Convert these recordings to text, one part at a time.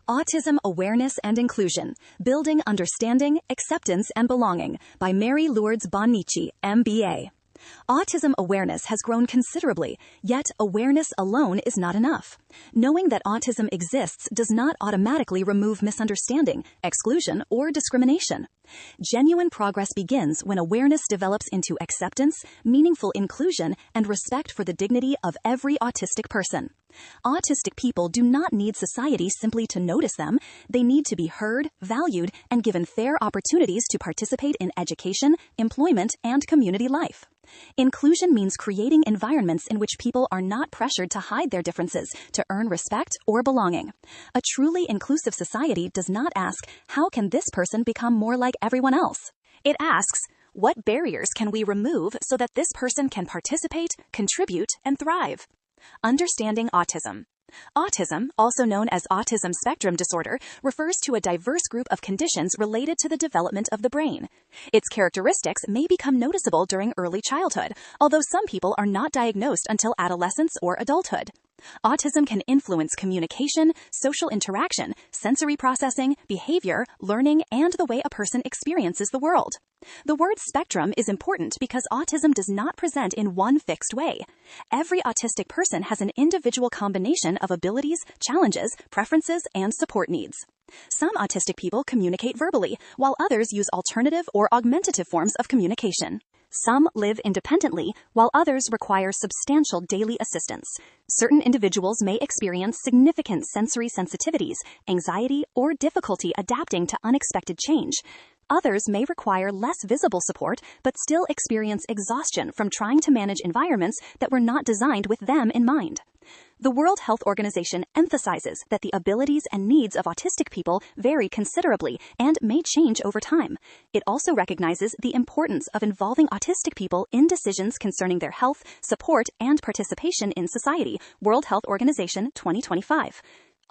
Autism Awareness and Inclusion, Building Understanding, Acceptance and Belonging by Lourdes Bonnici MBA. Autism awareness has grown considerably, yet awareness alone is not enough. Knowing that autism exists does not automatically remove misunderstanding, exclusion, or discrimination. Genuine progress begins when awareness develops into acceptance, meaningful inclusion, and respect for the dignity of every autistic person. Autistic people do not need society simply to notice them. They need to be heard, valued, and given fair opportunities to participate in education, employment, and community life. Inclusion means creating environments in which people are not pressured to hide their differences to earn respect or belonging. A truly inclusive society does not ask, how can this person become more like everyone else? It asks, what barriers can we remove so that this person can participate, contribute, and thrive? Understanding autism. Autism, also known as autism spectrum disorder, refers to a diverse group of conditions related to the development of the brain. Its characteristics may become noticeable during early childhood, although some people are not diagnosed until adolescence or adulthood. Autism can influence communication, social interaction, sensory processing, behavior, learning, and the way a person experiences the world. The word spectrum is important because autism does not present in one fixed way. Every autistic person has an individual combination of abilities, challenges, preferences, and support needs. Some autistic people communicate verbally, while others use alternative or augmentative forms of communication. Some live independently, while others require substantial daily assistance. Certain individuals may experience significant sensory sensitivities, anxiety, or difficulty adapting to unexpected change. Others may require less visible support, but still experience exhaustion from trying to manage environments that were not designed with them in mind. The World Health Organization emphasizes that the abilities and needs of autistic people vary considerably and may change over time. It also recognizes the importance of involving autistic people in decisions concerning their health, support, and participation in society. World Health Organization 2025.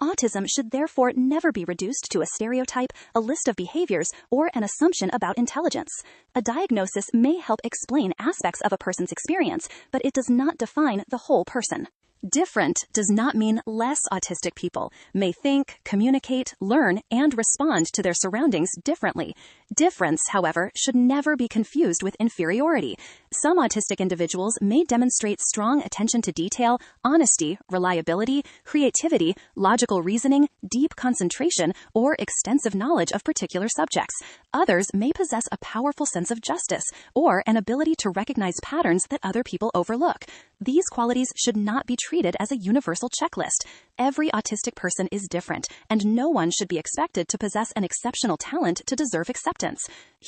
Autism should therefore never be reduced to a stereotype, a list of behaviors, or an assumption about intelligence. A diagnosis may help explain aspects of a person's experience, but it does not define the whole person. Different does not mean less autistic people may think, communicate, learn, and respond to their surroundings differently. Difference, however, should never be confused with inferiority. Some autistic individuals may demonstrate strong attention to detail, honesty, reliability, creativity, logical reasoning, deep concentration, or extensive knowledge of particular subjects. Others may possess a powerful sense of justice or an ability to recognize patterns that other people overlook. These qualities should not be treated as a universal checklist. Every autistic person is different, and no one should be expected to possess an exceptional talent to deserve acceptance.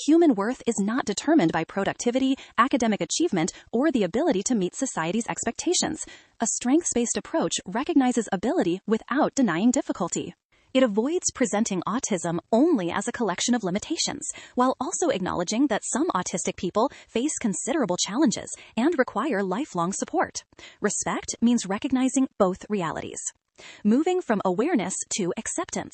Human worth is not determined by productivity, academic achievement, or the ability to meet society's expectations. A strengths-based approach recognizes ability without denying difficulty. It avoids presenting autism only as a collection of limitations, while also acknowledging that some autistic people face considerable challenges and require lifelong support. Respect means recognizing both realities. Moving from awareness to acceptance.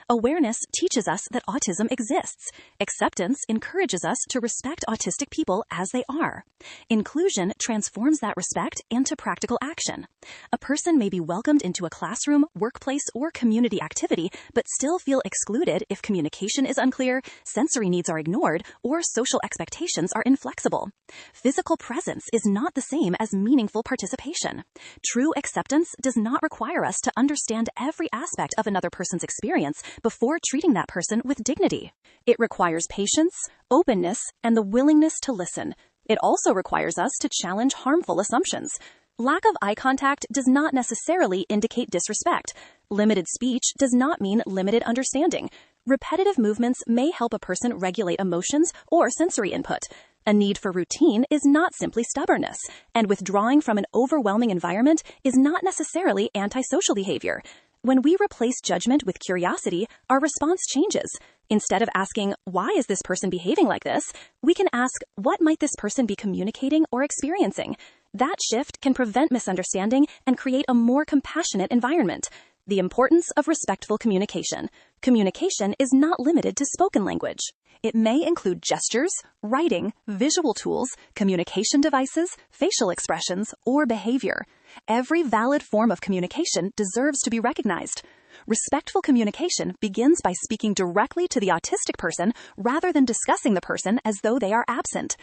Awareness teaches us that autism exists. Acceptance encourages us to respect autistic people as they are. Inclusion transforms that respect into practical action. A person may be welcomed into a classroom, workplace, or community activity, but still feel excluded if communication is unclear, sensory needs are ignored, or social expectations are inflexible. Physical presence is not the same as meaningful participation. True acceptance does not require us to understand every aspect of another person's experience before treating that person with dignity. It requires patience, openness, and the willingness to listen. It also requires us to challenge harmful assumptions. Lack of eye contact does not necessarily indicate disrespect. Limited speech does not mean limited understanding. Repetitive movements may help a person regulate emotions or sensory input. A need for routine is not simply stubbornness, and withdrawing from an overwhelming environment is not necessarily antisocial behavior. When we replace judgment with curiosity, our response changes. Instead of asking, why is this person behaving like this? We can ask, what might this person be communicating or experiencing? That shift can prevent misunderstanding and create a more compassionate environment. The importance of respectful communication. Communication is not limited to spoken language. It may include gestures, writing, visual tools, communication devices, facial expressions, or behavior. Every valid form of communication deserves to be recognized. Respectful communication begins by speaking directly to the autistic person rather than discussing the person as though they are absent.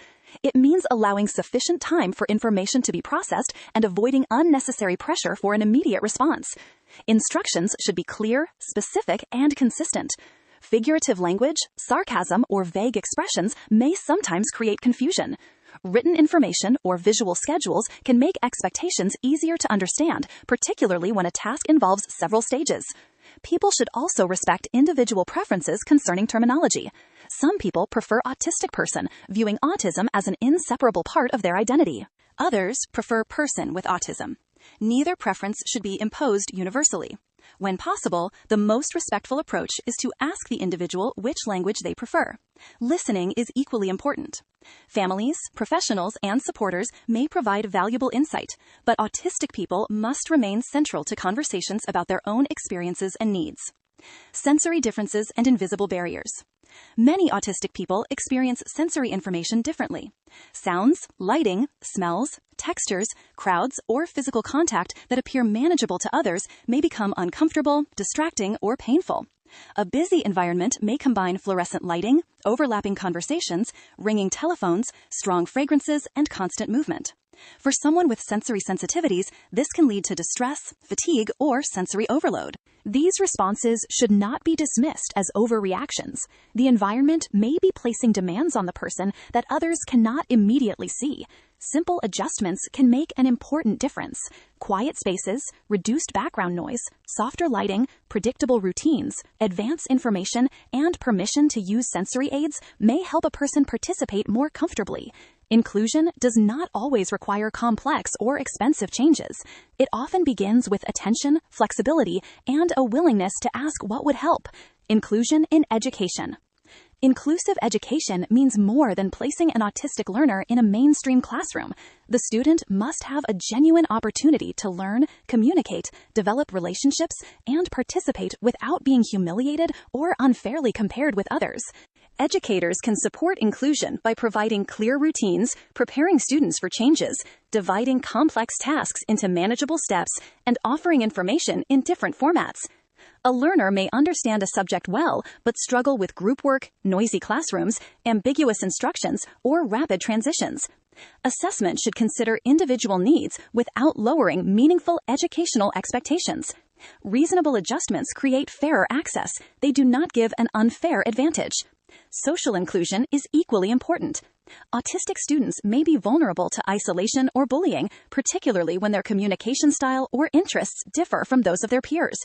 It means allowing sufficient time for information to be processed and avoiding unnecessary pressure for an immediate response. Instructions should be clear, specific, and consistent. Figurative language, sarcasm, or vague expressions may sometimes create confusion. Written information or visual schedules can make expectations easier to understand, particularly when a task involves several stages. People should also respect individual preferences concerning terminology. Some people prefer autistic person, viewing autism as an inseparable part of their identity. Others prefer person with autism. Neither preference should be imposed universally. When possible, the most respectful approach is to ask the individual which language they prefer. Listening is equally important. Families, professionals, and supporters may provide valuable insight, but autistic people must remain central to conversations about their own experiences and needs. Sensory differences and invisible barriers. Many autistic people experience sensory information differently. Sounds, lighting, smells, textures, crowds, or physical contact that appear manageable to others may become uncomfortable, distracting, or painful. A busy environment may combine fluorescent lighting, overlapping conversations, ringing telephones, strong fragrances, and constant movement. For someone with sensory sensitivities, this can lead to distress, fatigue, or sensory overload. These responses should not be dismissed as overreactions. The environment may be placing demands on the person that others cannot immediately see. Simple adjustments can make an important difference. Quiet spaces, reduced background noise, softer lighting, predictable routines, advance information, and permission to use sensory aids may help a person participate more comfortably. Inclusion does not always require complex or expensive changes. It often begins with attention, flexibility, and a willingness to ask what would help. Inclusion in education. Inclusive education means more than placing an autistic learner in a mainstream classroom. The student must have a genuine opportunity to learn, communicate, develop relationships, and participate without being humiliated or unfairly compared with others. Educators can support inclusion by providing clear routines, preparing students for changes, dividing complex tasks into manageable steps, and offering information in different formats. A learner may understand a subject well, but struggle with group work, noisy classrooms, ambiguous instructions, or rapid transitions. Assessment should consider individual needs without lowering meaningful educational expectations. Reasonable adjustments create fairer access. They do not give an unfair advantage. Social inclusion is equally important. Autistic students may be vulnerable to isolation or bullying, particularly when their communication style or interests differ from those of their peers.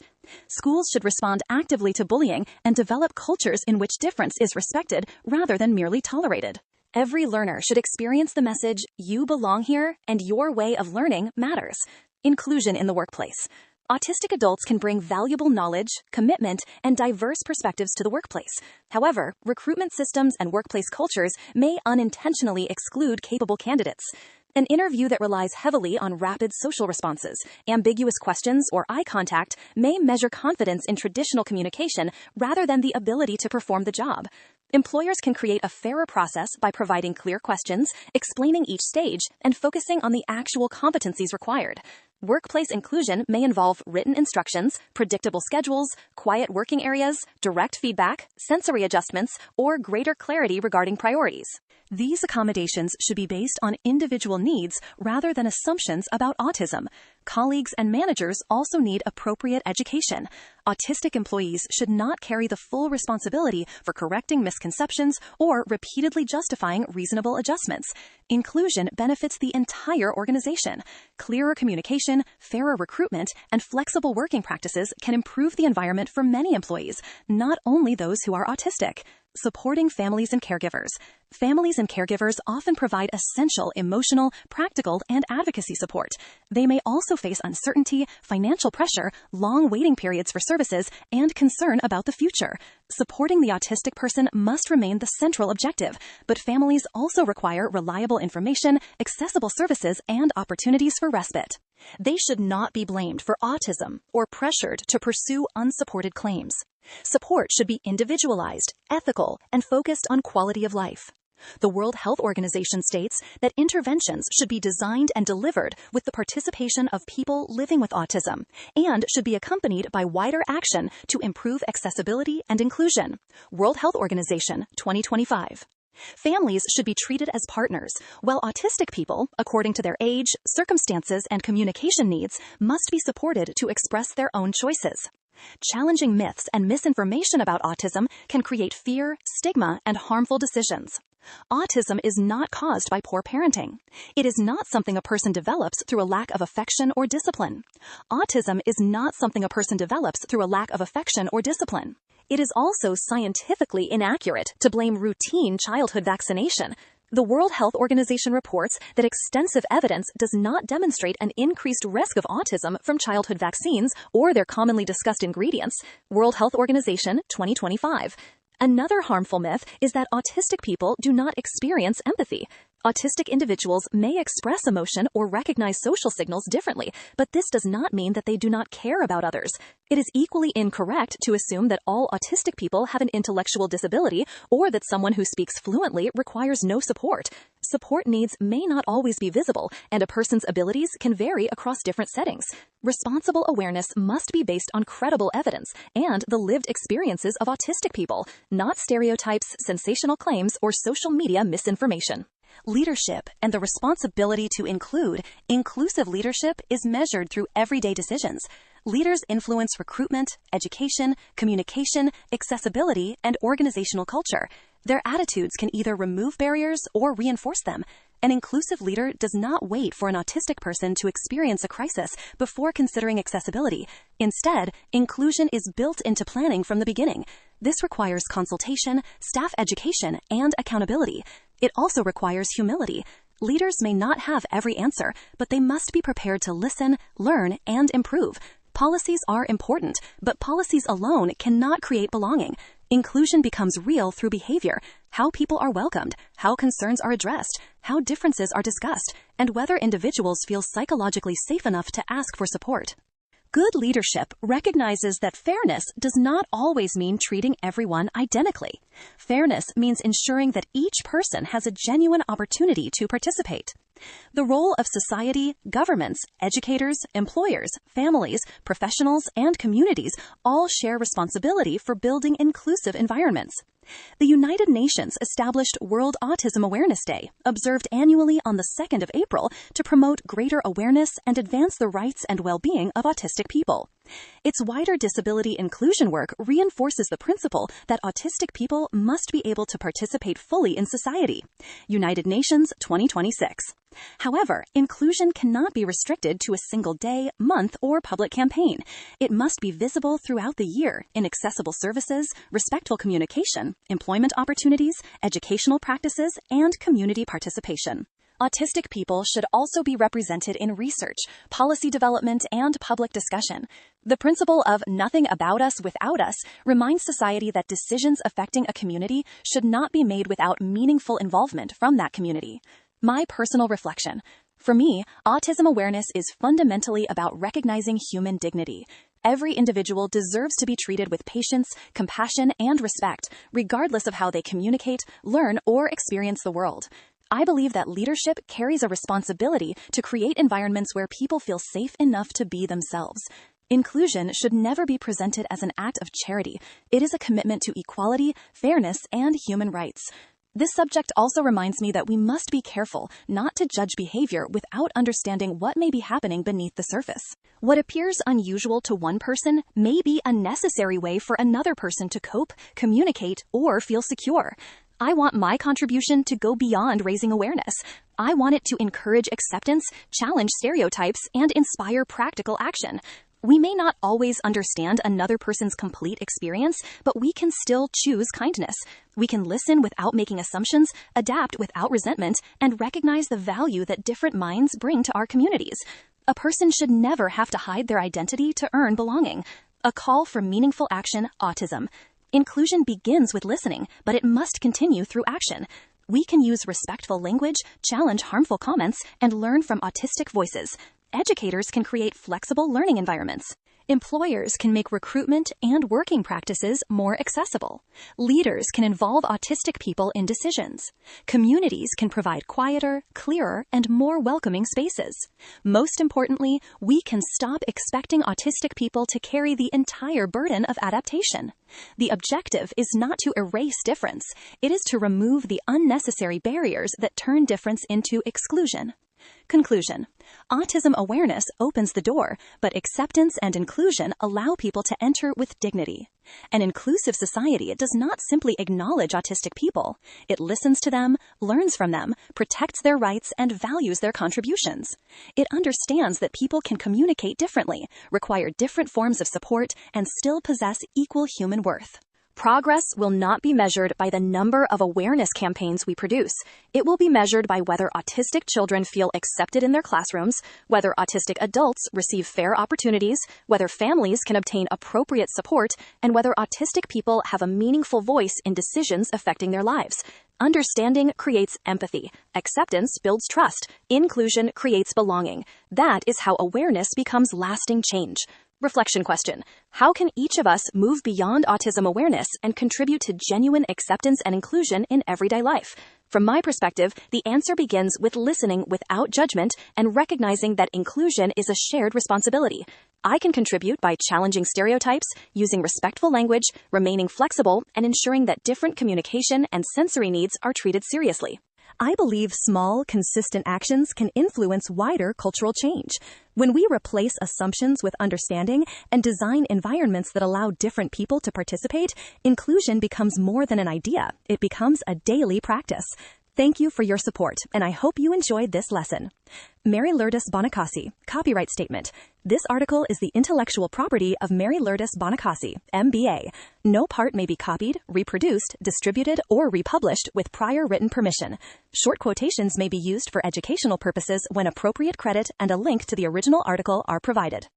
Schools should respond actively to bullying and develop cultures in which difference is respected rather than merely tolerated. Every learner should experience the message, "You belong here, and your way of learning matters." Inclusion in the workplace. Autistic adults can bring valuable knowledge, commitment, and diverse perspectives to the workplace. However, recruitment systems and workplace cultures may unintentionally exclude capable candidates. An interview that relies heavily on rapid social responses, ambiguous questions, or eye contact may measure confidence in traditional communication rather than the ability to perform the job. Employers can create a fairer process by providing clear questions, explaining each stage, and focusing on the actual competencies required. Workplace inclusion may involve written instructions, predictable schedules, quiet working areas, direct feedback, sensory adjustments, or greater clarity regarding priorities. These accommodations should be based on individual needs rather than assumptions about autism. Colleagues and managers also need appropriate education. Autistic employees should not carry the full responsibility for correcting misconceptions or repeatedly justifying reasonable adjustments. Inclusion benefits the entire organization. Clearer communication, fairer recruitment, and flexible working practices can improve the environment for many employees, not only those who are autistic. Supporting families and caregivers. Families and caregivers often provide essential emotional, practical, and advocacy support. They may also face uncertainty, financial pressure, long waiting periods for services, and concern about the future. Supporting the autistic person must remain the central objective, but families also require reliable information, accessible services, and opportunities for respite. They should not be blamed for autism or pressured to pursue unsupported claims. Support should be individualized, ethical, and focused on quality of life. The World Health Organization states that interventions should be designed and delivered with the participation of people living with autism and should be accompanied by wider action to improve accessibility and inclusion. World Health Organization, 2025. Families should be treated as partners, while autistic people, according to their age, circumstances, and communication needs, must be supported to express their own choices. Challenging myths and misinformation about autism can create fear, stigma, and harmful decisions. Autism is not caused by poor parenting. It is not something a person develops through a lack of affection or discipline. Autism is not something a person develops through a lack of affection or discipline. It is also scientifically inaccurate to blame routine childhood vaccination. The World Health Organization reports that extensive evidence does not demonstrate an increased risk of autism from childhood vaccines or their commonly discussed ingredients. World Health Organization, 2025. Another harmful myth is that autistic people do not experience empathy. Autistic individuals may express emotion or recognize social signals differently, but this does not mean that they do not care about others. It is equally incorrect to assume that all autistic people have an intellectual disability or that someone who speaks fluently requires no support. Support needs may not always be visible, and a person's abilities can vary across different settings. Responsible awareness must be based on credible evidence and the lived experiences of autistic people, not stereotypes, sensational claims, or social media misinformation. Leadership and the responsibility to include. Inclusive leadership is measured through everyday decisions. Leaders influence recruitment, education, communication, accessibility, and organizational culture. Their attitudes can either remove barriers or reinforce them. An inclusive leader does not wait for an autistic person to experience a crisis before considering accessibility. Instead, inclusion is built into planning from the beginning. This requires consultation, staff education, and accountability. It also requires humility. Leaders may not have every answer, but they must be prepared to listen, learn, and improve. Policies are important, but policies alone cannot create belonging. Inclusion becomes real through behavior, how people are welcomed, how concerns are addressed, how differences are discussed, and whether individuals feel psychologically safe enough to ask for support. Good leadership recognizes that fairness does not always mean treating everyone identically. Fairness means ensuring that each person has a genuine opportunity to participate. The role of society, governments, educators, employers, families, professionals, and communities all share responsibility for building inclusive environments. The United Nations established World Autism Awareness Day, observed annually on the 2nd of April, to promote greater awareness and advance the rights and well-being of autistic people. Its wider disability inclusion work reinforces the principle that autistic people must be able to participate fully in society. United Nations 2026. However, inclusion cannot be restricted to a single day, month, or public campaign. It must be visible throughout the year in accessible services, respectful communication, employment opportunities, educational practices, and community participation. Autistic people should also be represented in research, policy development, and public discussion. The principle of nothing about us without us reminds society that decisions affecting a community should not be made without meaningful involvement from that community. My personal reflection. For me, autism awareness is fundamentally about recognizing human dignity. Every individual deserves to be treated with patience, compassion, and respect, regardless of how they communicate, learn, or experience the world. I believe that leadership carries a responsibility to create environments where people feel safe enough to be themselves. Inclusion should never be presented as an act of charity. It is a commitment to equality, fairness, and human rights. This subject also reminds me that we must be careful not to judge behavior without understanding what may be happening beneath the surface. What appears unusual to one person may be a necessary way for another person to cope, communicate, or feel secure. I want my contribution to go beyond raising awareness. I want it to encourage acceptance, challenge stereotypes, and inspire practical action. We may not always understand another person's complete experience, but we can still choose kindness. We can listen without making assumptions, adapt without resentment, and recognize the value that different minds bring to our communities. A person should never have to hide their identity to earn belonging. A call for meaningful action, autism. Inclusion begins with listening, but it must continue through action. We can use respectful language, challenge harmful comments, and learn from autistic voices. Educators can create flexible learning environments. Employers can make recruitment and working practices more accessible. Leaders can involve autistic people in decisions. Communities can provide quieter, clearer, and more welcoming spaces. Most importantly, we can stop expecting autistic people to carry the entire burden of adaptation. The objective is not to erase difference. It is to remove the unnecessary barriers that turn difference into exclusion. Conclusion. Autism awareness opens the door, but acceptance and inclusion allow people to enter with dignity. An inclusive society does not simply acknowledge autistic people. It listens to them, learns from them, protects their rights, and values their contributions. It understands that people can communicate differently, require different forms of support, and still possess equal human worth. Progress will not be measured by the number of awareness campaigns we produce. It will be measured by whether autistic children feel accepted in their classrooms, whether autistic adults receive fair opportunities, whether families can obtain appropriate support, and whether autistic people have a meaningful voice in decisions affecting their lives. Understanding creates empathy. Acceptance builds trust. Inclusion creates belonging. That is how awareness becomes lasting change. Reflection question. How can each of us move beyond autism awareness and contribute to genuine acceptance and inclusion in everyday life? From my perspective, the answer begins with listening without judgment and recognizing that inclusion is a shared responsibility. I can contribute by challenging stereotypes, using respectful language, remaining flexible, and ensuring that different communication and sensory needs are treated seriously. I believe small, consistent actions can influence wider cultural change. When we replace assumptions with understanding and design environments that allow different people to participate, inclusion becomes more than an idea. It becomes a daily practice. Thank you for your support, and I hope you enjoyed this lesson. Mary Lourdes Bonnici, Copyright Statement. This article is the intellectual property of Mary Lourdes Bonnici MBA. No part may be copied, reproduced, distributed, or republished with prior written permission. Short quotations may be used for educational purposes when appropriate credit and a link to the original article are provided.